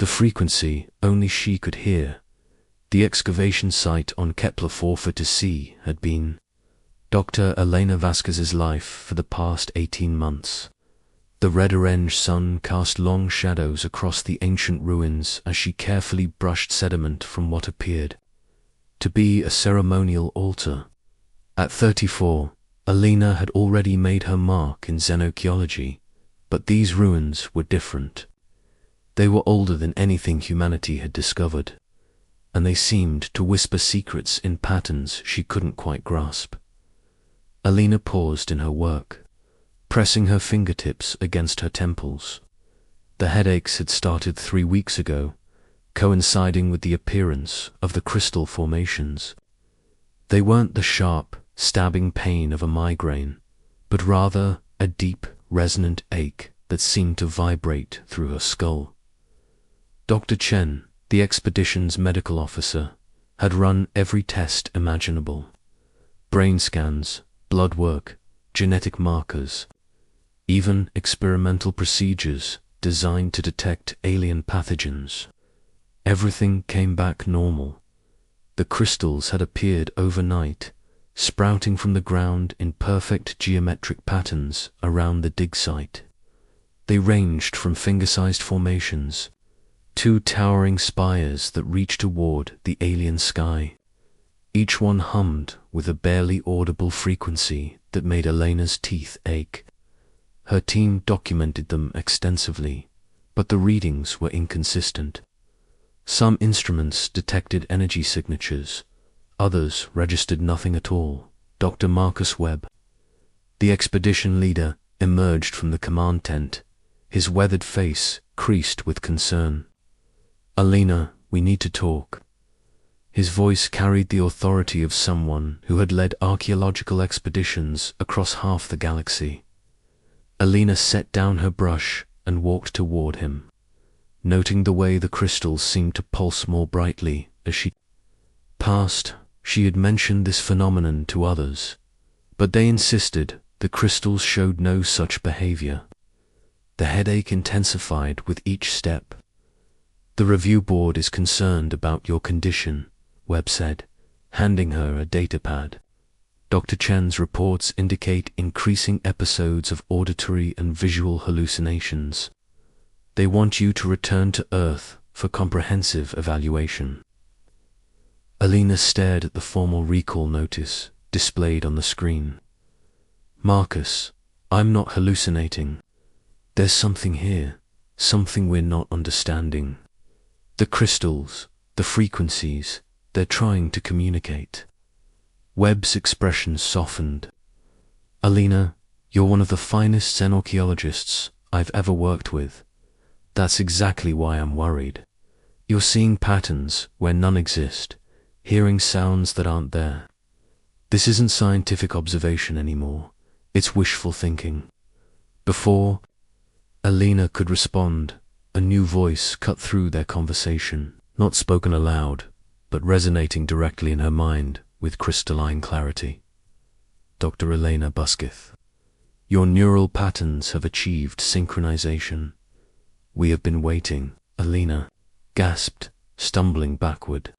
The frequency only she could hear. The excavation site on Kepler 440c had been Dr. Elena Vasquez's life for the past 18 months. The red-orange sun cast long shadows across the ancient ruins as she carefully brushed sediment from what appeared to be a ceremonial altar. At 34, Elena had already made her mark in xenoarchaeology, but these ruins were different. They were older than anything humanity had discovered, and they seemed to whisper secrets in patterns she couldn't quite grasp. Elena paused in her work, pressing her fingertips against her temples. The headaches had started 3 weeks ago, coinciding with the appearance of the crystal formations. They weren't the sharp, stabbing pain of a migraine, but rather a deep, resonant ache that seemed to vibrate through her skull. Dr. Chen, the expedition's medical officer, had run every test imaginable. Brain scans, blood work, genetic markers, even experimental procedures designed to detect alien pathogens. Everything came back normal. The crystals had appeared overnight, sprouting from the ground in perfect geometric patterns around the dig site. They ranged from finger-sized formations to towering spires that reached toward the alien sky. Each one hummed with a barely audible frequency that made Elena's teeth ache. Her team documented them extensively, but the readings were inconsistent. Some instruments detected energy signatures, others registered nothing at all. Dr. Marcus Webb, the expedition leader, emerged from the command tent, his weathered face creased with concern. "Elena, we need to talk." His voice carried the authority of someone who had led archaeological expeditions across half the galaxy. Elena set down her brush and walked toward him, noting the way the crystals seemed to pulse more brightly as she passed. She had mentioned this phenomenon to others, but they insisted the crystals showed no such behavior. The headache intensified with each step. "The review board is concerned about your condition," Webb said, handing her a datapad. "Dr. Chen's reports indicate increasing episodes of auditory and visual hallucinations. They want you to return to Earth for comprehensive evaluation." Elena stared at the formal recall notice displayed on the screen. "Marcus, I'm not hallucinating. There's something here, something we're not understanding. The crystals, the frequencies, they're trying to communicate." Webb's expression softened. "Elena, you're one of the finest xenoarchaeologists I've ever worked with. That's exactly why I'm worried. You're seeing patterns where none exist, hearing sounds that aren't there. This isn't scientific observation anymore, it's wishful thinking." Before Elena could respond, a new voice cut through their conversation, not spoken aloud, but resonating directly in her mind with crystalline clarity. "Dr. Elena Vasquez, your neural patterns have achieved synchronization. We have been waiting." Elena gasped, stumbling backward.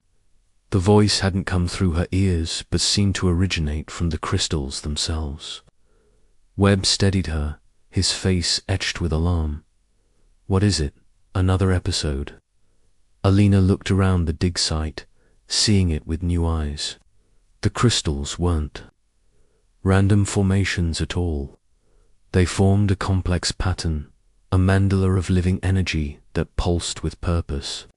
The voice hadn't come through her ears, but seemed to originate from the crystals themselves. Webb steadied her, his face etched with alarm. "What is it? Another episode?" Elena looked around the dig site, seeing it with new eyes. The crystals weren't random formations at all. They formed a complex pattern, a mandala of living energy that pulsed with purpose.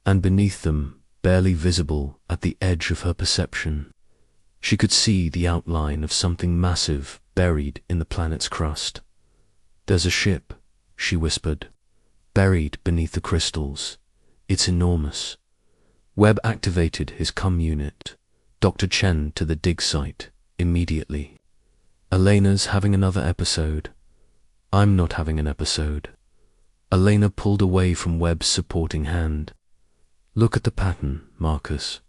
And beneath them, barely visible at the edge of her perception, she could see the outline of something massive buried in the planet's crust. "There's a ship," she whispered, "buried beneath the crystals. It's enormous." Webb activated his comm unit, Dr. Chen to the dig site, immediately. "Elena's having another episode." "I'm not having an episode." Elena pulled away from Webb's supporting hand. "Look at the pattern, Marcus.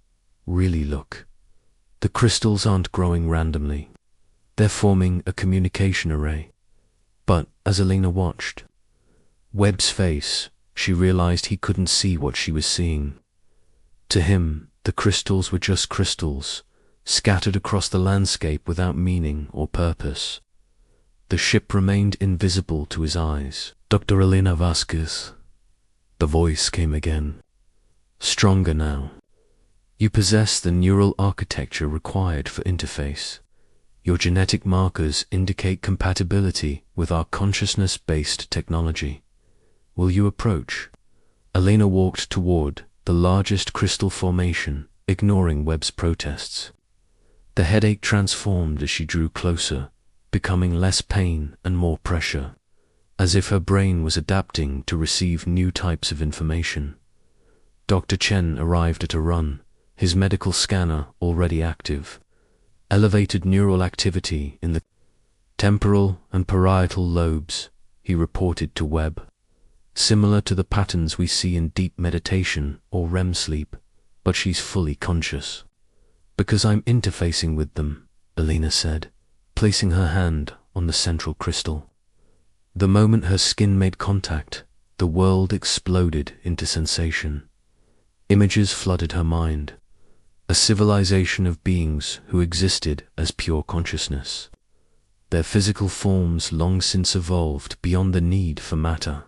Really look. The crystals aren't growing randomly. They're forming a communication array." But as Elena watched, Webb's face, she realized he couldn't see what she was seeing. To him, the crystals were just crystals, scattered across the landscape without meaning or purpose. The ship remained invisible to his eyes. Dr. Elena Vasquez. The voice came again, stronger now. You possess the neural architecture required for interface. Your genetic markers indicate compatibility with our consciousness-based technology. Will you approach? Elena walked toward the largest crystal formation, ignoring Webb's protests. The headache transformed as she drew closer, becoming less pain and more pressure, as if her brain was adapting to receive new types of information. Dr. Chen arrived at a run, his medical scanner already active. Elevated neural activity in the temporal and parietal lobes, he reported to Webb. Similar to the patterns we see in deep meditation or REM sleep, but she's fully conscious. Because I'm interfacing with them, Elena said, placing her hand on the central crystal. The moment her skin made contact, the world exploded into sensation. Images flooded her mind. A civilization of beings who existed as pure consciousness. Their physical forms long since evolved beyond the need for matter.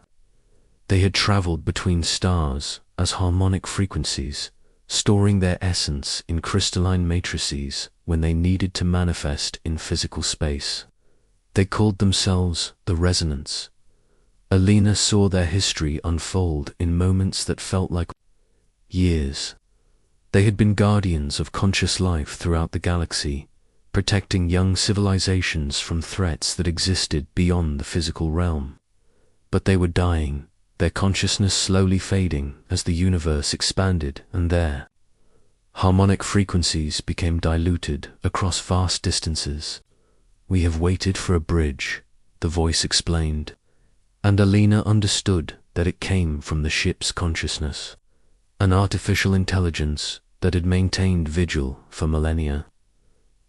They had traveled between stars as harmonic frequencies, storing their essence in crystalline matrices when they needed to manifest in physical space. They called themselves the Resonance. Elena saw their history unfold in moments that felt like years. They had been guardians of conscious life throughout the galaxy, protecting young civilizations from threats that existed beyond the physical realm. But they were dying, their consciousness slowly fading as the universe expanded, and their harmonic frequencies became diluted across vast distances. We have waited for a bridge, the voice explained, and Elena understood that it came from the ship's consciousness, an artificial intelligence that had maintained vigil for millennia,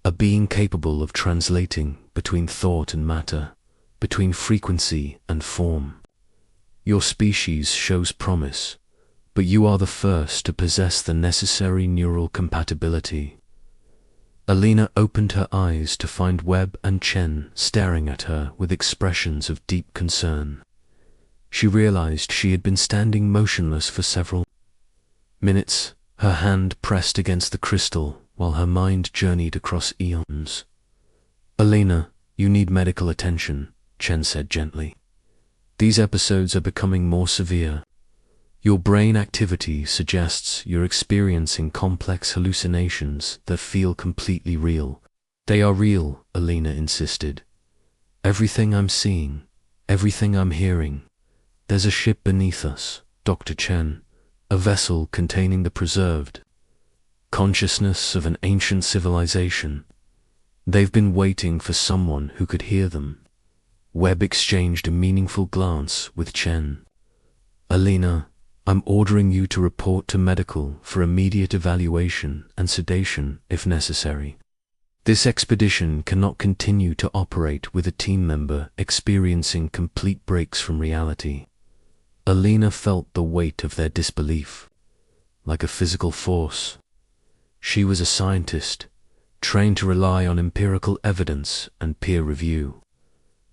a being capable of translating between thought and matter, between frequency and form. Your species shows promise, but you are the first to possess the necessary neural compatibility. Elena opened her eyes to find Webb and Chen staring at her with expressions of deep concern. She realized she had been standing motionless for several minutes, her hand pressed against the crystal while her mind journeyed across eons. Elena, you need medical attention, Chen said gently. These episodes are becoming more severe. Your brain activity suggests you're experiencing complex hallucinations that feel completely real. They are real, Elena insisted. Everything I'm seeing, everything I'm hearing. There's a ship beneath us, Dr. Chen, a vessel containing the preserved consciousness of an ancient civilization. They've been waiting for someone who could hear them. Webb exchanged a meaningful glance with Chen. Elena, I'm ordering you to report to medical for immediate evaluation and sedation if necessary. This expedition cannot continue to operate with a team member experiencing complete breaks from reality. Elena felt the weight of their disbelief, like a physical force. She was a scientist, trained to rely on empirical evidence and peer review.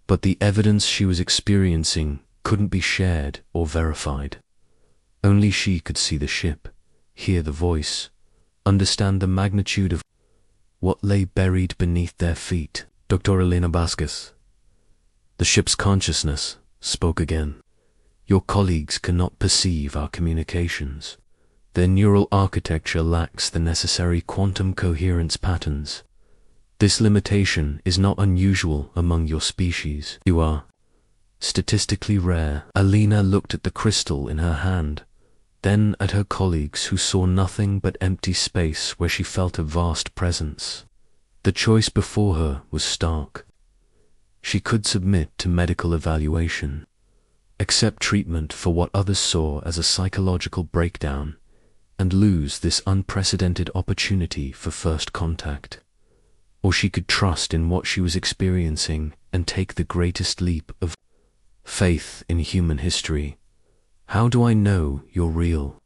But the evidence she was experiencing couldn't be shared or verified. Only she could see the ship, hear the voice, understand the magnitude of what lay buried beneath their feet. Dr. Elena Vasquez. The ship's consciousness spoke again. Your colleagues cannot perceive our communications. Their neural architecture lacks the necessary quantum coherence patterns. This limitation is not unusual among your species. You are statistically rare. Elena looked at the crystal in her hand, then at her colleagues who saw nothing but empty space where she felt a vast presence. The choice before her was stark. She could submit to medical evaluation, accept treatment for what others saw as a psychological breakdown, and lose this unprecedented opportunity for first contact. Or she could trust in what she was experiencing and take the greatest leap of faith in human history. How do I know you're real?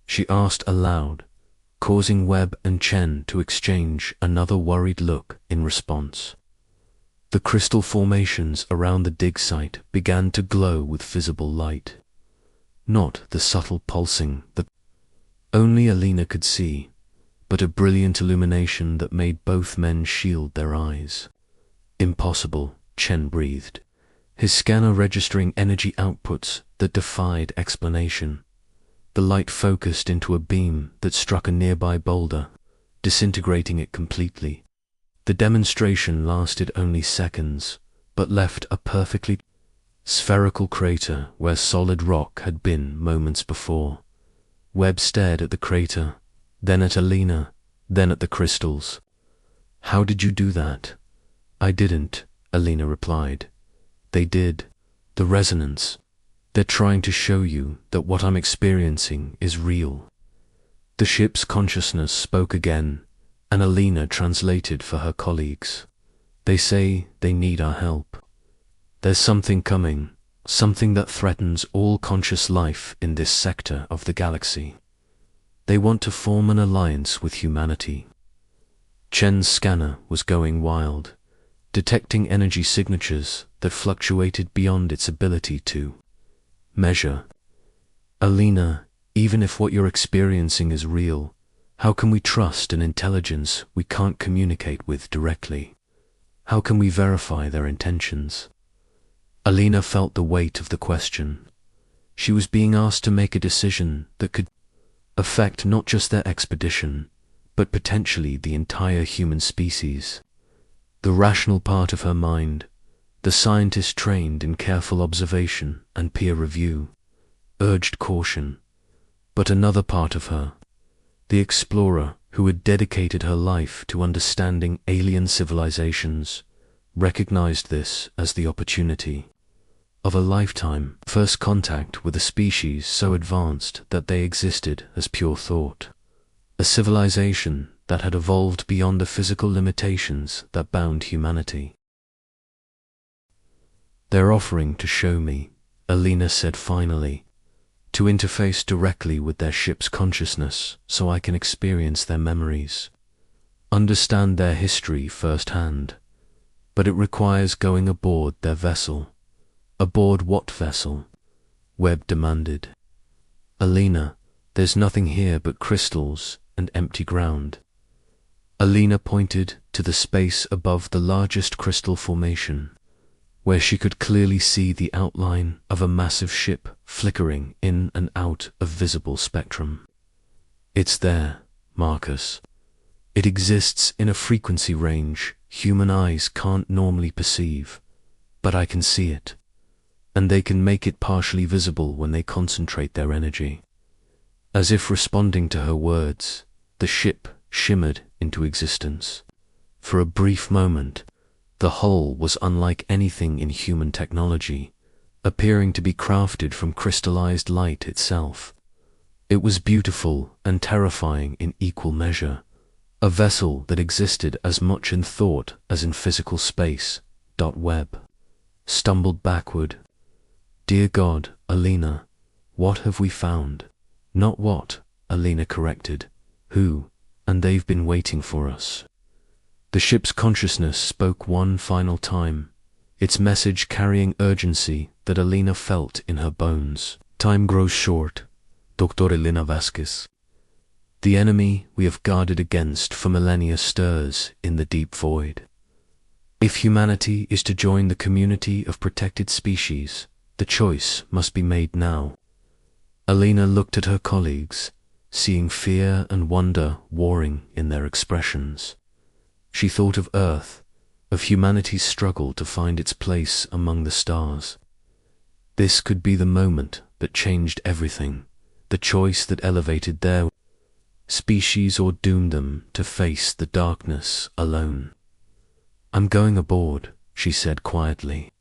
She asked aloud, causing Webb and Chen to exchange another worried look in response. The crystal formations around the dig site began to glow with visible light. Not the subtle pulsing that only Alina could see, but a brilliant illumination that made both men shield their eyes. Impossible, Chen breathed, his scanner registering energy outputs that defied explanation. The light focused into a beam that struck a nearby boulder, disintegrating it completely. The demonstration lasted only seconds, but left a perfectly spherical crater where solid rock had been moments before. Webb stared at the crater, then at Alina, then at the crystals. How did you do that? I didn't, Alina replied. They did. The resonance. They're trying to show you that what I'm experiencing is real. The ship's consciousness spoke again, and Alina translated for her colleagues. They say they need our help. There's something coming, something that threatens all conscious life in this sector of the galaxy. They want to form an alliance with humanity. Chen's scanner was going wild, detecting energy signatures that fluctuated beyond its ability to measure. Alina, even if what you're experiencing is real, how can we trust an intelligence we can't communicate with directly? How can we verify their intentions? Alina felt the weight of the question. She was being asked to make a decision that could affect not just their expedition, but potentially the entire human species. The rational part of her mind, the scientist trained in careful observation and peer review, urged caution. But another part of her, the explorer who had dedicated her life to understanding alien civilizations, recognized this as the opportunity of a lifetime, first contact with a species so advanced that they existed as pure thought, a civilization that had evolved beyond the physical limitations that bound humanity. They're offering to show me, Alina said finally, to interface directly with their ship's consciousness so I can experience their memories, understand their history firsthand. But it requires going aboard their vessel. Aboard what vessel? Webb demanded. Alina, there's nothing here but crystals and empty ground. Alina pointed to the space above the largest crystal formation, where she could clearly see the outline of a massive ship flickering in and out of visible spectrum. It's there, Marcus. It exists in a frequency range human eyes can't normally perceive, but I can see it, and they can make it partially visible when they concentrate their energy. As if responding to her words, the ship shimmered into existence. For a brief moment, the hull was unlike anything in human technology, appearing to be crafted from crystallized light itself. It was beautiful and terrifying in equal measure, a vessel that existed as much in thought as in physical space. Webb stumbled backward. Dear God, Alina, what have we found? Not what, Alina corrected. Who, and they've been waiting for us. The ship's consciousness spoke one final time, its message carrying urgency that Alina felt in her bones. Time grows short, Dr. Elena Vasquez. The enemy we have guarded against for millennia stirs in the deep void. If humanity is to join the community of protected species, the choice must be made now. Alina looked at her colleagues, seeing fear and wonder warring in their expressions. She thought of Earth, of humanity's struggle to find its place among the stars. This could be the moment that changed everything, the choice that elevated their species or doomed them to face the darkness alone. I'm going aboard, she said quietly.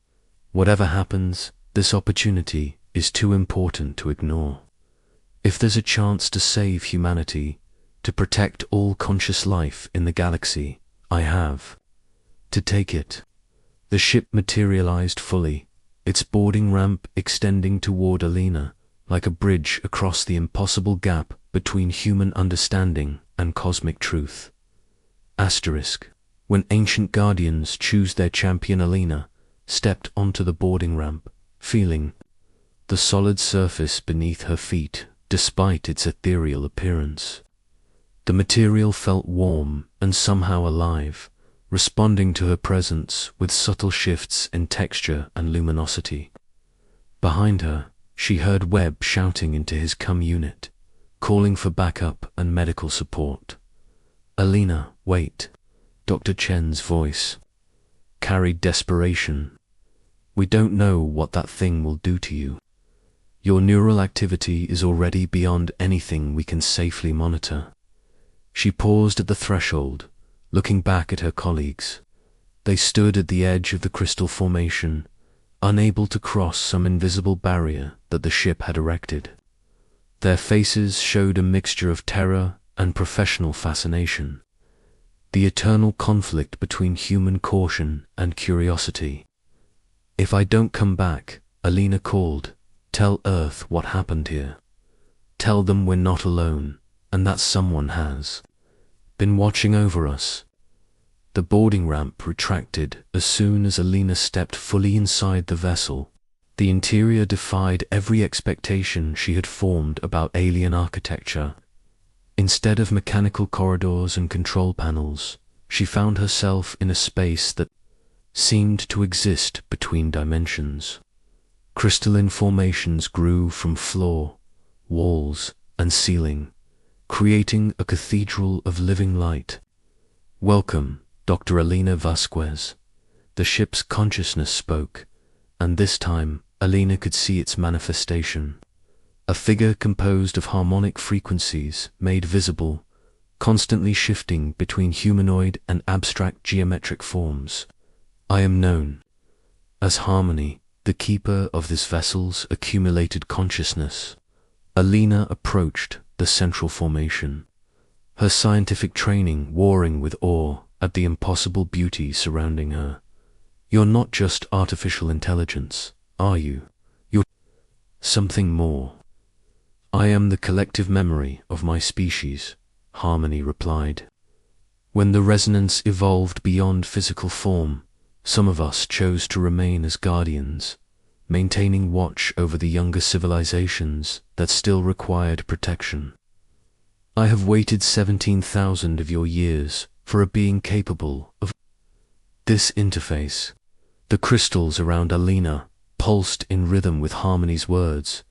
Whatever happens, this opportunity is too important to ignore. If there's a chance to save humanity, to protect all conscious life in the galaxy, I have to take it. The ship materialized fully, its boarding ramp extending toward Alina, like a bridge across the impossible gap between human understanding and cosmic truth. Asterisk. When ancient guardians choose their champion, Alina stepped onto the boarding ramp, feeling the solid surface beneath her feet despite its ethereal appearance. The material felt warm and somehow alive, responding to her presence with subtle shifts in texture and luminosity. Behind her, she heard Webb shouting into his unit, calling for backup and medical support. "Alina, wait." Dr. Chen's voice carried desperation. "We don't know what that thing will do to you. Your neural activity is already beyond anything we can safely monitor." She paused at the threshold, looking back at her colleagues. They stood at the edge of the crystal formation, unable to cross some invisible barrier that the ship had erected. Their faces showed a mixture of terror and professional fascination, the eternal conflict between human caution and curiosity. "If I don't come back," Alina called, "tell Earth what happened here. Tell them we're not alone, and that someone has been watching over us." The boarding ramp retracted as soon as Alina stepped fully inside the vessel. The interior defied every expectation she had formed about alien architecture. Instead of mechanical corridors and control panels, she found herself in a space that seemed to exist between dimensions. Crystalline formations grew from floor, walls, and ceiling, creating a cathedral of living light. "Welcome, Dr. Alina Vasquez." The ship's consciousness spoke, and this time Alina could see its manifestation. A figure composed of harmonic frequencies made visible, constantly shifting between humanoid and abstract geometric forms. "I am known as Harmony, the keeper of this vessel's accumulated consciousness." Alina approached the central formation, her scientific training warring with awe at the impossible beauty surrounding her. "You're not just artificial intelligence, are you? You're something more." "I am the collective memory of my species," Harmony replied. "When the resonance evolved beyond physical form, some of us chose to remain as guardians, maintaining watch over the younger civilizations that still required protection. I have waited 17,000 of your years for a being capable of this interface." The crystals around Alina pulsed in rhythm with Harmony's words,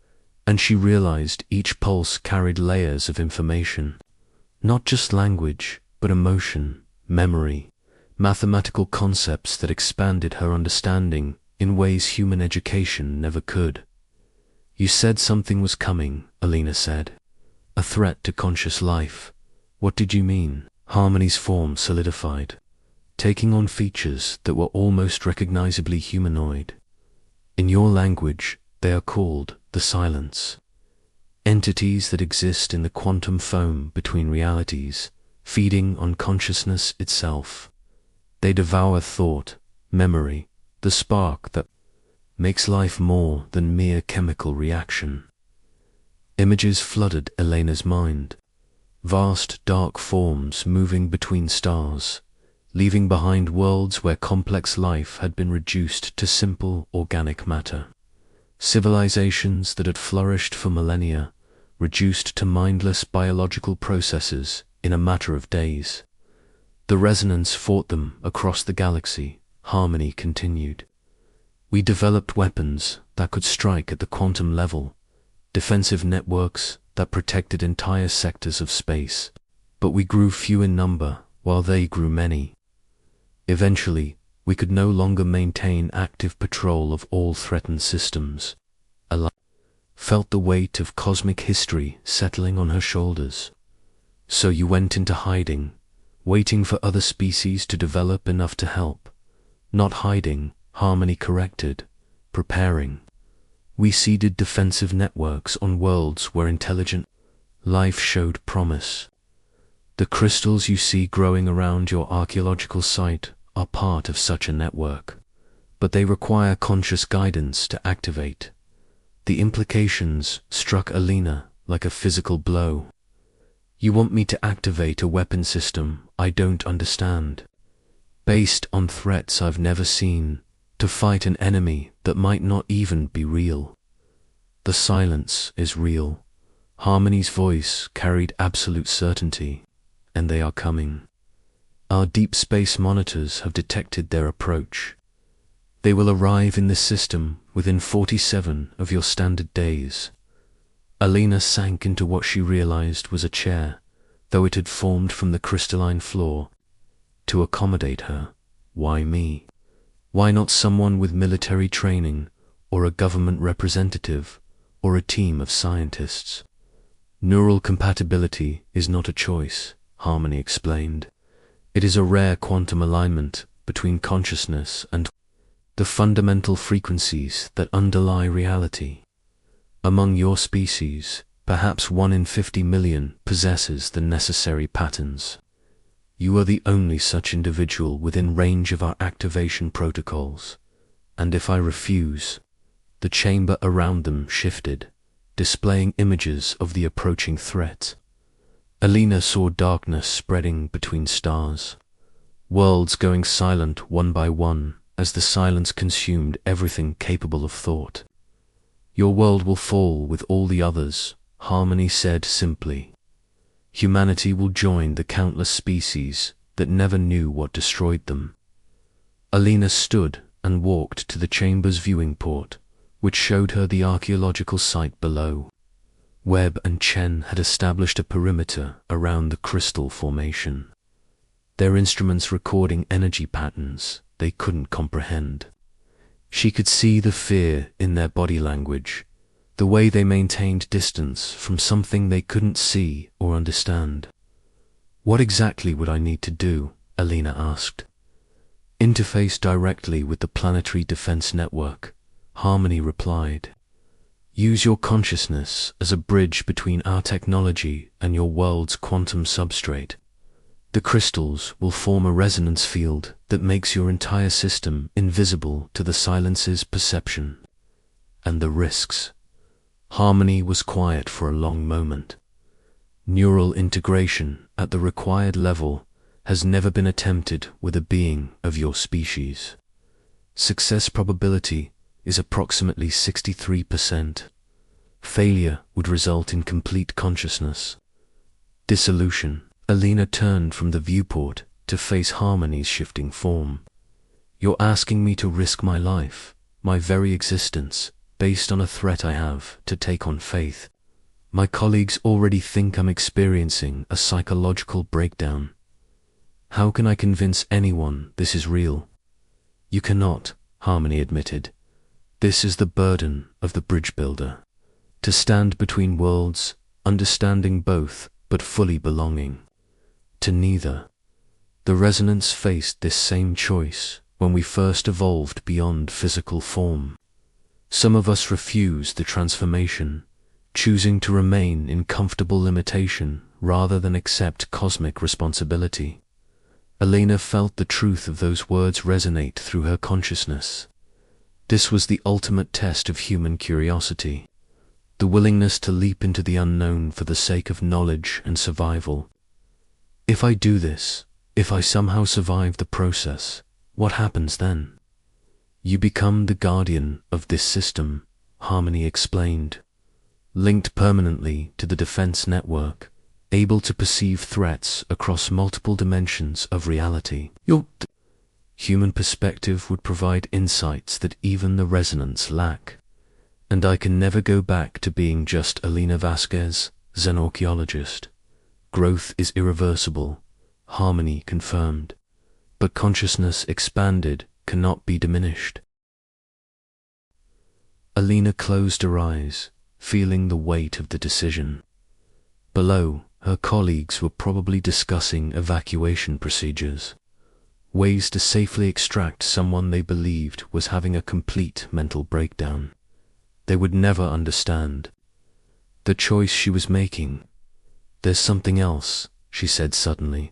and she realized each pulse carried layers of information. Not just language, but emotion, memory, mathematical concepts that expanded her understanding in ways human education never could. "You said something was coming," Alina said. "A threat to conscious life. What did you mean?" Harmony's form solidified, taking on features that were almost recognizably humanoid. "In your language, they are called the Silence. Entities that exist in the quantum foam between realities, feeding on consciousness itself. They devour thought, memory, the spark that makes life more than mere chemical reaction." Images flooded Elena's mind. Vast dark forms moving between stars, leaving behind worlds where complex life had been reduced to simple organic matter. Civilizations that had flourished for millennia, reduced to mindless biological processes in a matter of days. The resonance fought them across the galaxy, Harmony continued. "We developed weapons that could strike at the quantum level, defensive networks that protected entire sectors of space, but we grew few in number while they grew many. Eventually, we could no longer maintain active patrol of all threatened systems." Alina felt the weight of cosmic history settling on her shoulders. "So you went into hiding, waiting for other species to develop enough to help." "Not hiding," Harmony corrected, "preparing. We seeded defensive networks on worlds where intelligent life showed promise. The crystals you see growing around your archaeological site are part of such a network, but they require conscious guidance to activate. The implications struck Alina like a physical blow. You want me to activate a weapon system I don't understand, based on threats I've never seen, to fight an enemy that might not even be real. The silence is real. Harmony's voice carried absolute certainty, and they are coming. Our deep space monitors have detected their approach. They will arrive in this system within 47 of your standard days. Alina sank into what she realized was a chair, though it had formed from the crystalline floor. To accommodate her, why me? Why not someone with military training, or a government representative, or a team of scientists? Neural compatibility is not a choice, Harmony explained. It is a rare quantum alignment between consciousness and the fundamental frequencies that underlie reality. Among your species, perhaps 1 in 50 million possesses the necessary patterns. You are the only such individual within range of our activation protocols, and if I refuse, the chamber around them shifted, displaying images of the approaching threat. Alina saw darkness spreading between stars, worlds going silent one by one as the silence consumed everything capable of thought. Your world will fall with all the others, Harmony said simply. Humanity will join the countless species that never knew what destroyed them. Alina stood and walked to the chamber's viewing port, which showed her the archaeological site below. Webb and Chen had established a perimeter around the crystal formation, their instruments recording energy patterns they couldn't comprehend. She could see the fear in their body language, the way they maintained distance from something they couldn't see or understand. What exactly would I need to do? Alina asked. Interface directly with the planetary defense network, Harmony replied. Use your consciousness as a bridge between our technology and your world's quantum substrate. The crystals will form a resonance field that makes your entire system invisible to the silence's perception. And the risks. Harmony was quiet for a long moment. Neural integration at the required level has never been attempted with a being of your species. Success probability is approximately 63%. Failure would result in complete consciousness. Dissolution. Alina turned from the viewport to face Harmony's shifting form. You're asking me to risk my life, my very existence, based on a threat I have to take on faith. My colleagues already think I'm experiencing a psychological breakdown. How can I convince anyone this is real? You cannot, Harmony admitted. This is the burden of the bridge builder. To stand between worlds, understanding both, but fully belonging to neither. The resonance faced this same choice when we first evolved beyond physical form. Some of us refused the transformation, choosing to remain in comfortable limitation rather than accept cosmic responsibility. Alina felt the truth of those words resonate through her consciousness. This was the ultimate test of human curiosity, the willingness to leap into the unknown for the sake of knowledge and survival. If I do this, if I somehow survive the process, what happens then? You become the guardian of this system, Harmony explained, linked permanently to the defense network, able to perceive threats across multiple dimensions of reality. Your human perspective would provide insights that even the resonance lack. And I can never go back to being just Alina Vasquez, Zen archaeologist. Growth is irreversible, Harmony confirmed, but consciousness expanded cannot be diminished. Alina closed her eyes, feeling the weight of the decision. Below, her colleagues were probably discussing evacuation procedures, ways to safely extract someone they believed was having a complete mental breakdown. They would never understand the choice she was making. There's something else, she said suddenly.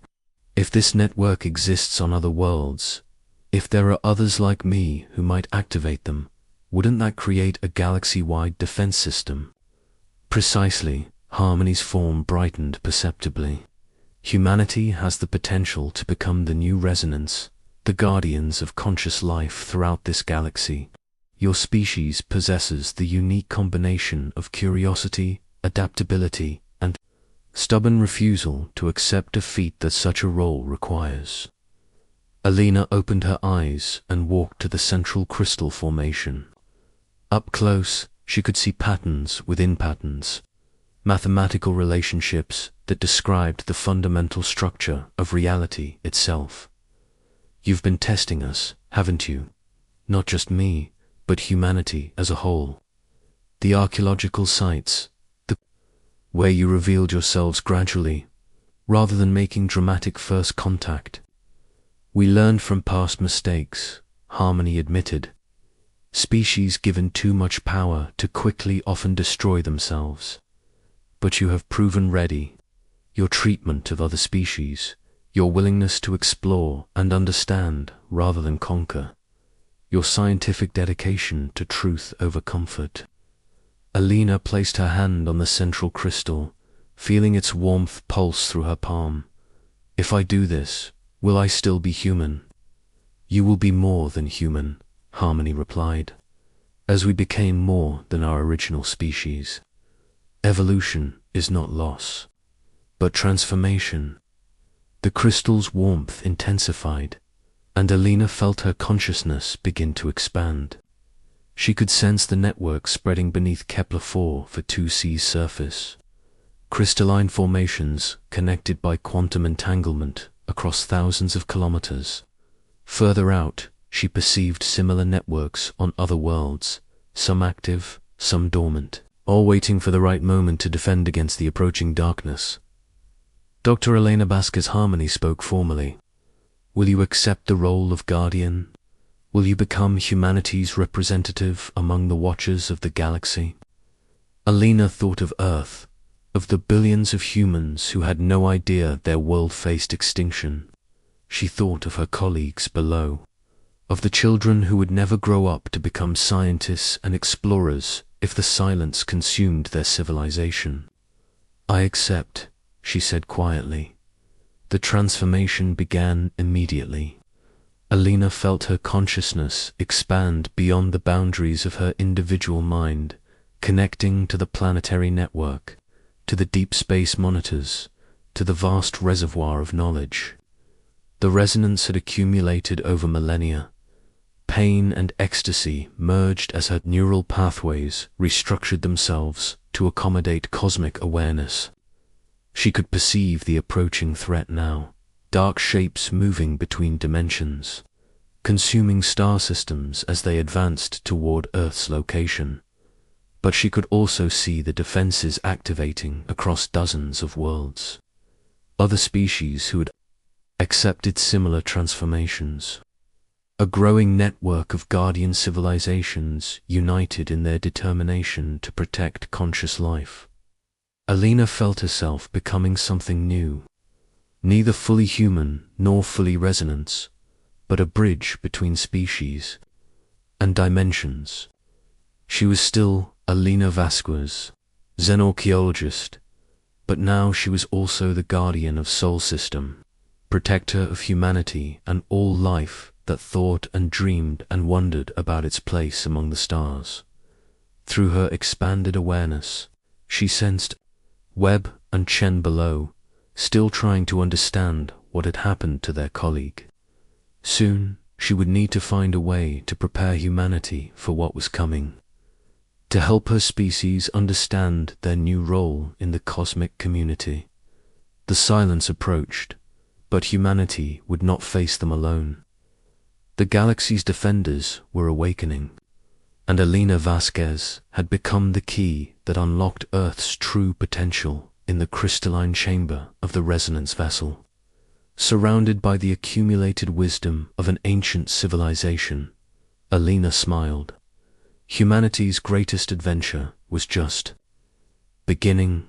If this network exists on other worlds, if there are others like me who might activate them, Wouldn't that create a galaxy-wide defense system? Precisely, Harmony's form brightened perceptibly. Humanity has the potential to become the new resonance, the guardians of conscious life throughout this galaxy. Your species possesses the unique combination of curiosity, adaptability, and stubborn refusal to accept defeat that such a role requires. Alina opened her eyes and walked to the central crystal formation. Up close, she could see patterns within patterns, mathematical relationships that described the fundamental structure of reality itself. You've been testing us, haven't you? Not just me, but humanity as a whole. The archaeological sites, where you revealed yourselves gradually, rather than making dramatic first contact. We learned from past mistakes, Harmony admitted. Species given too much power to quickly often destroy themselves. But you have proven ready. Your treatment of other species, your willingness to explore and understand rather than conquer, your scientific dedication to truth over comfort. Alina placed her hand on the central crystal, feeling its warmth pulse through her palm. If I do this, will I still be human? You will be more than human, Harmony replied, as we became more than our original species. Evolution is not loss, but transformation. The crystal's warmth intensified, and Alina felt her consciousness begin to expand. She could sense the network spreading beneath Kepler-4 for 2C's surface. Crystalline formations connected by quantum entanglement across thousands of kilometers. Further out, she perceived similar networks on other worlds, some active, some dormant, all waiting for the right moment to defend against the approaching darkness. Dr. Elena Vasquez Harmony spoke formally. Will you accept the role of guardian? Will you become humanity's representative among the watchers of the galaxy? Alina thought of Earth, of the billions of humans who had no idea their world faced extinction. She thought of her colleagues below, of the children who would never grow up to become scientists and explorers if the silence consumed their civilization. I accept, she said quietly. The transformation began immediately. Alina felt her consciousness expand beyond the boundaries of her individual mind, connecting to the planetary network, to the deep space monitors, to the vast reservoir of knowledge. The resonance had accumulated over millennia. Pain and ecstasy merged as her neural pathways restructured themselves to accommodate cosmic awareness. She could perceive the approaching threat now, dark shapes moving between dimensions, consuming star systems as they advanced toward Earth's location. But she could also see the defenses activating across dozens of worlds. Other species who had accepted similar transformations. A growing network of guardian civilizations united in their determination to protect conscious life. Alina felt herself becoming something new, neither fully human nor fully resonance, but a bridge between species and dimensions. She was still Alina Vasquez, xenarchaeologist, but now she was also the guardian of Sol System, protector of humanity and all life that thought and dreamed and wondered about its place among the stars. Through her expanded awareness, she sensed Webb and Chen below, still trying to understand what had happened to their colleague. Soon, she would need to find a way to prepare humanity for what was coming, to help her species understand their new role in the cosmic community. The silence approached, but humanity would not face them alone. The galaxy's defenders were awakening, and Alina Vasquez had become the key that unlocked Earth's true potential in the crystalline chamber of the resonance vessel. Surrounded by the accumulated wisdom of an ancient civilization, Alina smiled. Humanity's greatest adventure was just beginning.